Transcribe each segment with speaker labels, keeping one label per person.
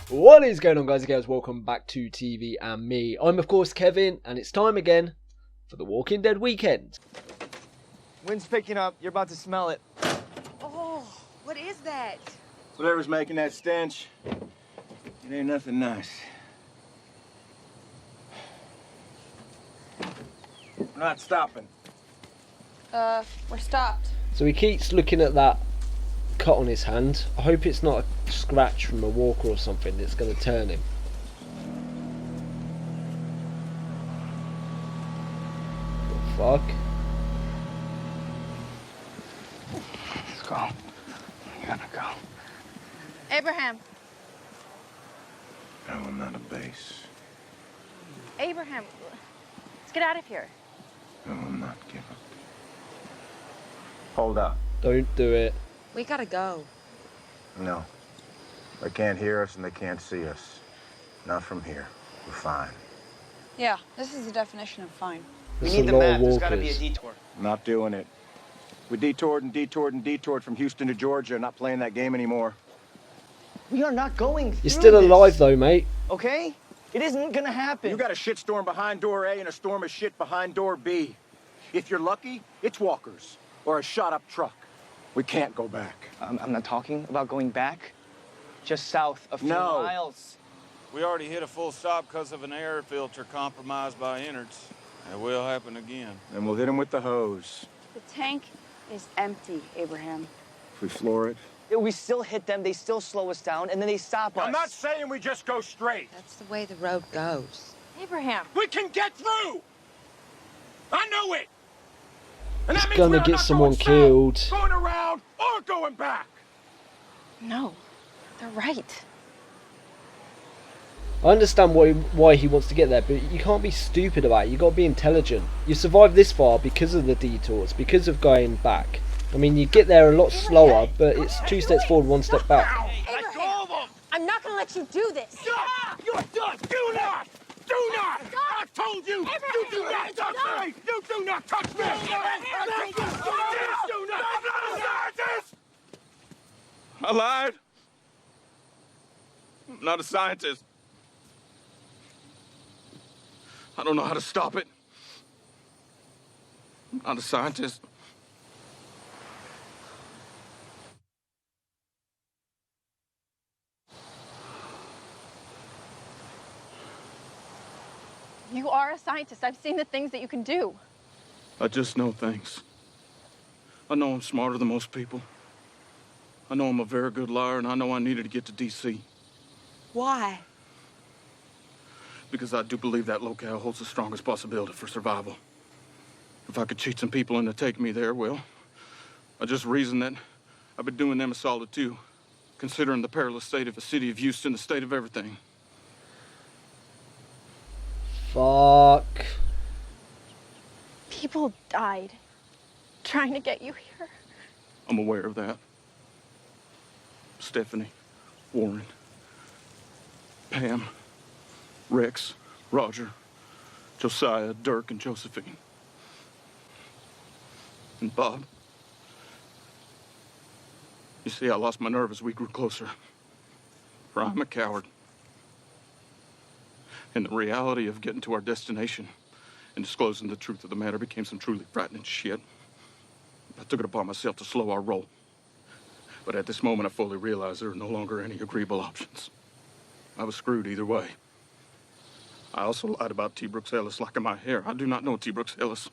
Speaker 1: What is going on, guys and girls? Welcome back to TV and Me. I'm of course Kevin, and it's time again for the Walking Dead weekend.
Speaker 2: Wind's picking up. You're about to smell it.
Speaker 3: Oh, what is that?
Speaker 4: Whatever's making that stench, it ain't nothing nice. We're not stopping.
Speaker 3: We're stopped.
Speaker 1: So he keeps looking at that cut on his hand. I hope it's not a scratch from a walker or something that's going to turn him. What the fuck?
Speaker 2: Let's go. We gotta go.
Speaker 3: Abraham.
Speaker 4: No, I'm not a base.
Speaker 3: Abraham, let's get out of here.
Speaker 4: No, I'm not giving. Hold up.
Speaker 1: Don't do it.
Speaker 3: We gotta go.
Speaker 4: No. They can't hear us and they can't see us. Not from here. We're fine.
Speaker 3: Yeah, this is the definition of fine.
Speaker 1: There's
Speaker 2: We need
Speaker 1: a
Speaker 2: the
Speaker 1: lot
Speaker 2: map.
Speaker 1: of
Speaker 2: There's gotta be a
Speaker 1: walkers.
Speaker 2: detour.
Speaker 4: Not doing it. We detoured and detoured and detoured from Houston to Georgia. Not playing that game anymore.
Speaker 2: We are not going through
Speaker 1: You're still
Speaker 2: this,
Speaker 1: alive though, mate.
Speaker 2: okay? It isn't gonna happen.
Speaker 4: You got a shitstorm behind door A and a storm of shit behind door B. If you're lucky, it's walkers or a shot-up truck. We can't go back.
Speaker 2: I'm not talking about going back. Just south of 2
Speaker 4: No.
Speaker 2: miles.
Speaker 5: We already hit a full stop because of an air filter compromised by innards. It will happen again.
Speaker 4: And we'll hit them with the hose.
Speaker 3: The tank is empty, Abraham.
Speaker 4: If we floor it.
Speaker 2: We still hit them. They still slow us down, and then they stop us.
Speaker 4: I'm not saying we just go straight.
Speaker 3: That's the way the road goes. Abraham.
Speaker 4: We can get through. I know it. And
Speaker 1: He's
Speaker 4: that means
Speaker 1: gonna
Speaker 4: we're
Speaker 1: get
Speaker 4: not
Speaker 1: someone
Speaker 4: going
Speaker 1: killed.
Speaker 4: south, going around or going back.
Speaker 3: No, they're right.
Speaker 1: I understand why he wants to get there, but you can't be stupid about it. You got to be intelligent. You survived this far because of the detours, because of going back. I mean, you get there a lot slower, but it's 2 steps forward, 1 step back.
Speaker 3: Abraham, I'm not gonna let you do this.
Speaker 4: Stop! You're done! Do not! Do not! I told you! You do not touch me! You do not touch me! I told you! Do not! I'm not a scientist!
Speaker 5: I lied. I'm not a scientist. I don't know how to stop it. I'm not a scientist.
Speaker 3: You are a scientist. I've seen the things that you can do.
Speaker 5: I just know things. I know I'm smarter than most people. I know I'm a very good liar, and I know I needed to get to D.C.
Speaker 3: Why?
Speaker 5: because I do believe that locale holds the strongest possibility for survival. If I could cheat some people into taking me there, well, I just reason that I've been doing them a solid too, considering the perilous state of the city of Houston, the state of everything.
Speaker 1: Fuck.
Speaker 3: People died trying to get you here.
Speaker 5: I'm aware of that. Stephanie, Warren, Pam, Rex, Roger, Josiah, Dirk, and Josephine. And Bob. You see, I lost my nerve as we grew closer. For I'm a coward. And the reality of getting to our destination and disclosing the truth of the matter became some truly frightening shit. I took it upon myself to slow our roll. But at this moment, I fully realized there are no longer any agreeable options. I was screwed either way. I also lied about T. Brooks Ellis liking my hair. I do not know T. Brooks Ellis,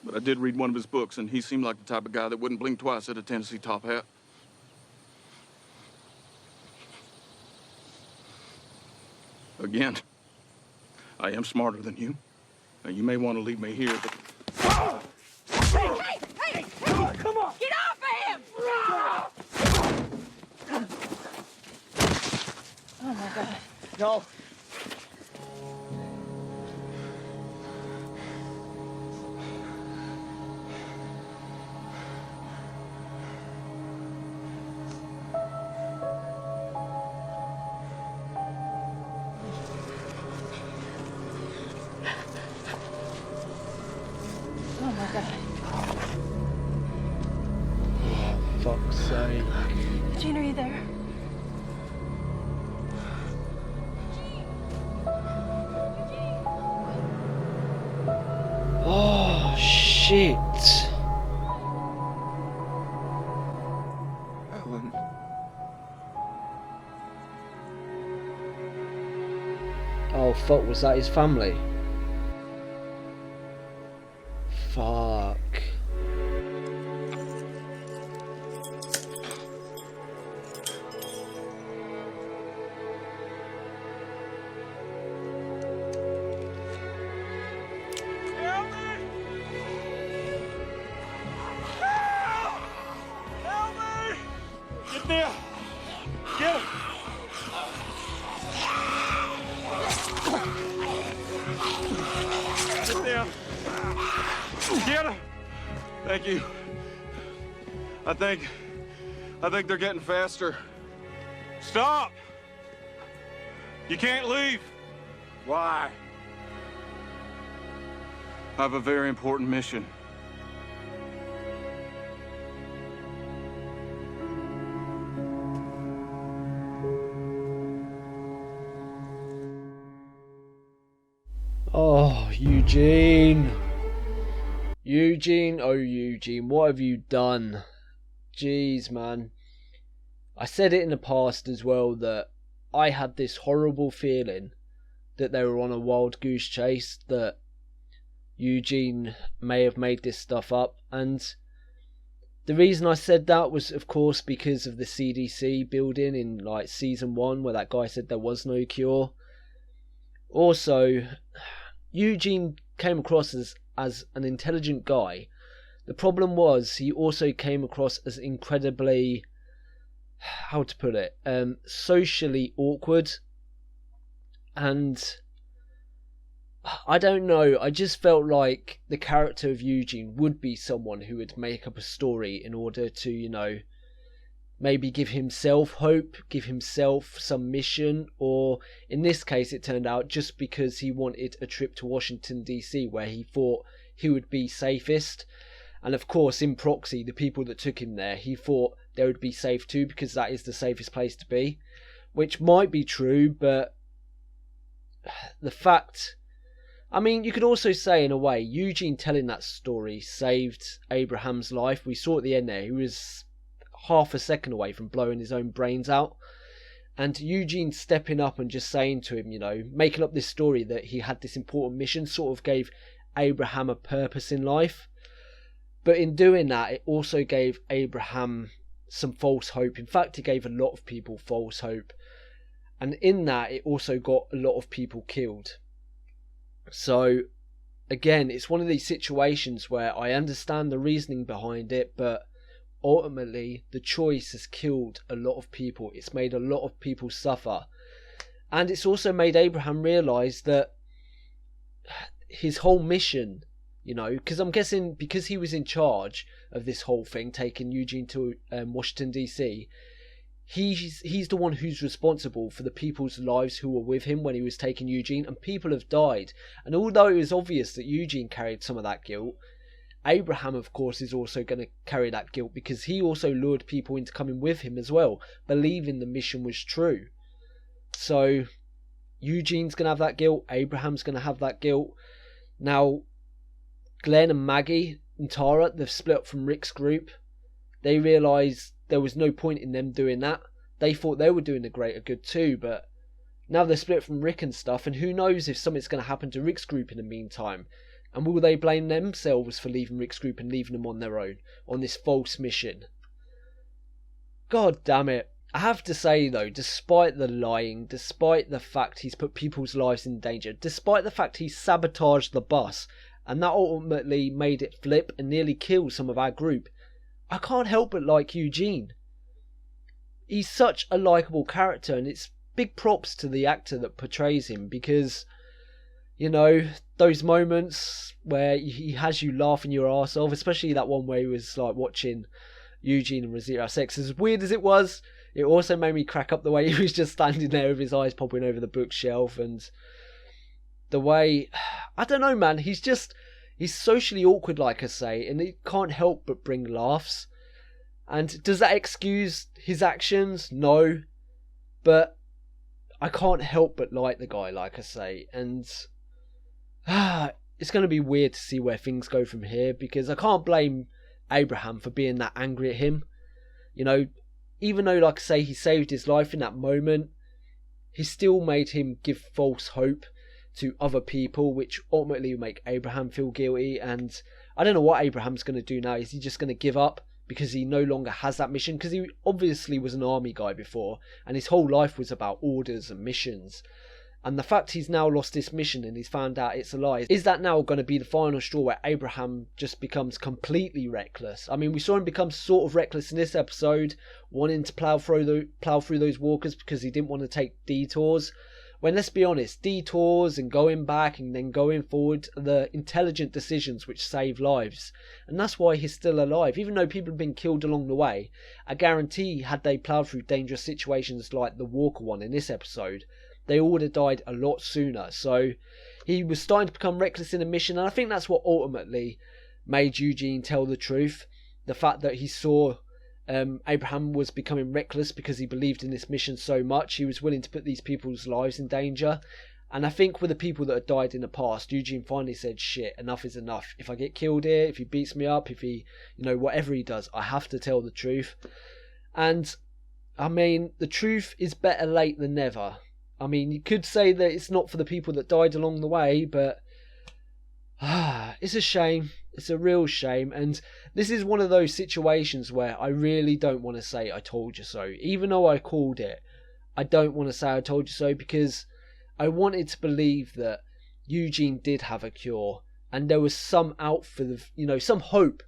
Speaker 5: but I did read one of his books, and he seemed like the type of guy that wouldn't blink twice at a Tennessee top hat. Again, I am smarter than you. Now, you may want to leave me here, but...
Speaker 3: Hey! Come on! Get off of him! Oh my God.
Speaker 2: No.
Speaker 3: Oh my God.
Speaker 1: Fuck's sake.
Speaker 3: Gene, are you there?
Speaker 1: shit.
Speaker 4: Ellen.
Speaker 1: Oh fuck, was that his family? Fuck.
Speaker 4: Help me! Help! Help me! Get there! Get him! Get there! Get him! Thank you. I think they're getting faster. Stop! You can't leave. Why? I have a very important mission.
Speaker 1: Oh, Eugene. Eugene, oh Eugene, what have you done? Jeez, man. I said it in the past as well that I had this horrible feeling that they were on a wild goose chase, that Eugene may have made this stuff up, and the reason I said that was of course because of the CDC building in like season 1 where that guy said there was no cure. Also, Eugene came across as an intelligent guy. The problem was he also came across as incredibly, how to put it, socially awkward. And I don't know, I just felt like the character of Eugene would be someone who would make up a story in order to, you know, maybe give himself hope, give himself some mission, or in this case it turned out just because he wanted a trip to Washington DC where he thought he would be safest. And of course, in proxy, the people that took him there, he thought they would be safe too, because that is the safest place to be. Which might be true, but the fact... I mean, you could also say, in a way, Eugene telling that story saved Abraham's life. We saw at the end there, he was half a second away from blowing his own brains out. And Eugene stepping up and just saying to him, you know, making up this story that he had this important mission, sort of gave Abraham a purpose in life. But in doing that, it also gave Abraham some false hope. In fact, it gave a lot of people false hope. And in that, it also got a lot of people killed. So, again, it's one of these situations where I understand the reasoning behind it, but ultimately, the choice has killed a lot of people. It's made a lot of people suffer. And it's also made Abraham realise that his whole mission... You know, because I'm guessing because he was in charge of this whole thing, taking Eugene to Washington DC, he's the one who's responsible for the people's lives who were with him when he was taking Eugene, and people have died. And although it was obvious that Eugene carried some of that guilt, Abraham, of course, is also going to carry that guilt because he also lured people into coming with him as well, believing the mission was true. So Eugene's going to have that guilt, Abraham's going to have that guilt. Now, Glenn and Maggie and Tara, they've split up from Rick's group. They realised there was no point in them doing that. They thought they were doing the greater good too, but now they're split from Rick and stuff, and who knows if something's going to happen to Rick's group in the meantime. And will they blame themselves for leaving Rick's group and leaving them on their own, on this false mission? God damn it. I have to say though, despite the lying, despite the fact he's put people's lives in danger, despite the fact he sabotaged the bus, and that ultimately made it flip and nearly kill some of our group, I can't help but like Eugene. He's such a likeable character, and it's big props to the actor that portrays him, because, you know, those moments where he has you laughing your arse off, especially that one where he was like watching Eugene and Rosita have sex. As weird as it was, it also made me crack up the way he was just standing there with his eyes popping over the bookshelf, and the way, I don't know, man, he's socially awkward, like I say, and it can't help but bring laughs. And does that excuse his actions? No. But I can't help but like the guy, like I say. And it's going to be weird to see where things go from here, because I can't blame Abraham for being that angry at him. You know, even though, like I say, he saved his life in that moment, he still made him give false hope to other people, which ultimately will make Abraham feel guilty. And I don't know what Abraham's going to do now. Is he just going to give up because he no longer has that mission? Because he obviously was an army guy before, and his whole life was about orders and missions. And the fact he's now lost this mission and he's found out it's a lie, is that now going to be the final straw where Abraham just becomes completely reckless? I mean, we saw him become sort of reckless in this episode, wanting to plow through those walkers because he didn't want to take detours. When, let's be honest, detours and going back and then going forward are the intelligent decisions which save lives. And that's why he's still alive. Even though people have been killed along the way, I guarantee had they ploughed through dangerous situations like the walker one in this episode, they all would have died a lot sooner. So he was starting to become reckless in a mission, and I think that's what ultimately made Eugene tell the truth. The fact that he saw Abraham was becoming reckless because he believed in this mission so much, he was willing to put these people's lives in danger. And I think with the people that had died in the past, Eugene finally said, shit, enough is enough. If I get killed here, if he beats me up, if he, you know, whatever he does, I have to tell the truth. And I mean, the truth is better late than never. I mean, you could say that it's not for the people that died along the way, but it's a shame. It's a real shame. And this is one of those situations where I really don't want to say I told you so. Even though I called it, I don't want to say I told you so, because I wanted to believe that Eugene did have a cure and there was some out for the, you know, some hope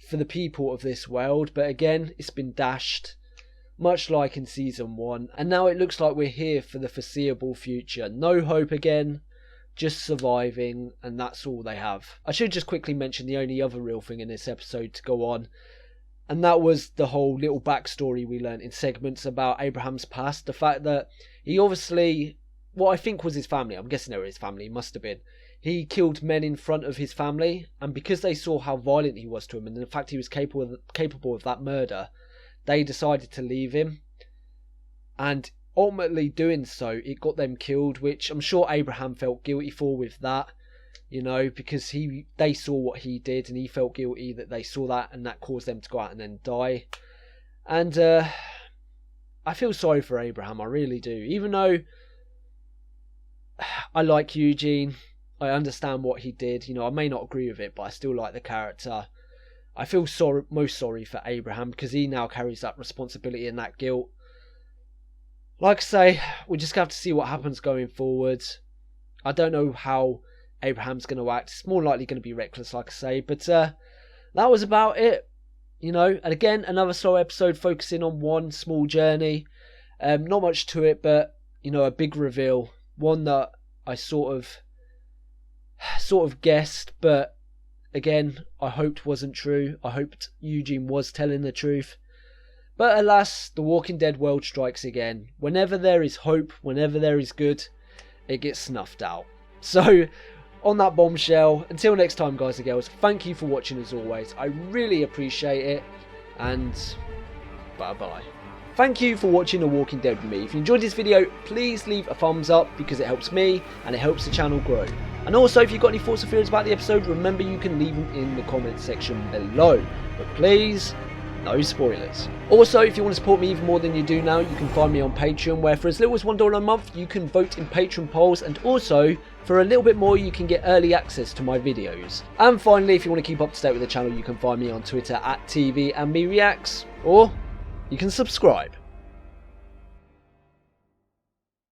Speaker 1: for the people of this world. But again, it's been dashed, much like in season 1, and now it looks like we're here for the foreseeable future. No hope again, just surviving, and that's all they have. I should just quickly mention the only other real thing in this episode to go on, and that was the whole little backstory we learnt in segments about Abraham's past. The fact that he obviously, what I think was his family, I'm guessing they were his family, must have been, he killed men in front of his family, and because they saw how violent he was to him and the fact he was capable of that murder, they decided to leave him, and ultimately doing so, it got them killed, which I'm sure Abraham felt guilty for with that, you know, because they saw what he did and he felt guilty that they saw that, and that caused them to go out and then die. And I feel sorry for Abraham, I really do. Even though I like Eugene, I understand what he did, you know, I may not agree with it, but I still like the character. I feel most sorry for Abraham because he now carries that responsibility and that guilt. Like I say, we just have to see what happens going forward. I don't know how Abraham's going to act. It's more likely going to be reckless, like I say. But that was about it. You know, and again, another slow episode focusing on one small journey. Not much to it, but, you know, a big reveal. One that I sort of guessed, but again, I hoped wasn't true. I hoped Eugene was telling the truth. But alas, the Walking Dead world strikes again. Whenever there is hope, whenever there is good, it gets snuffed out. So, on that bombshell, until next time, guys and girls, thank you for watching as always. I really appreciate it, and bye-bye. Thank you for watching The Walking Dead with me. If you enjoyed this video, please leave a thumbs up because it helps me and it helps the channel grow. And also, if you've got any thoughts or feelings about the episode, remember you can leave them in the comments section below. But please, no spoilers. Also, if you want to support me even more than you do now, you can find me on Patreon, where for as little as $1 a month, you can vote in Patreon polls, and also, for a little bit more, you can get early access to my videos. And finally, if you want to keep up to date with the channel, you can find me on Twitter @TVandMeReacts, or you can subscribe.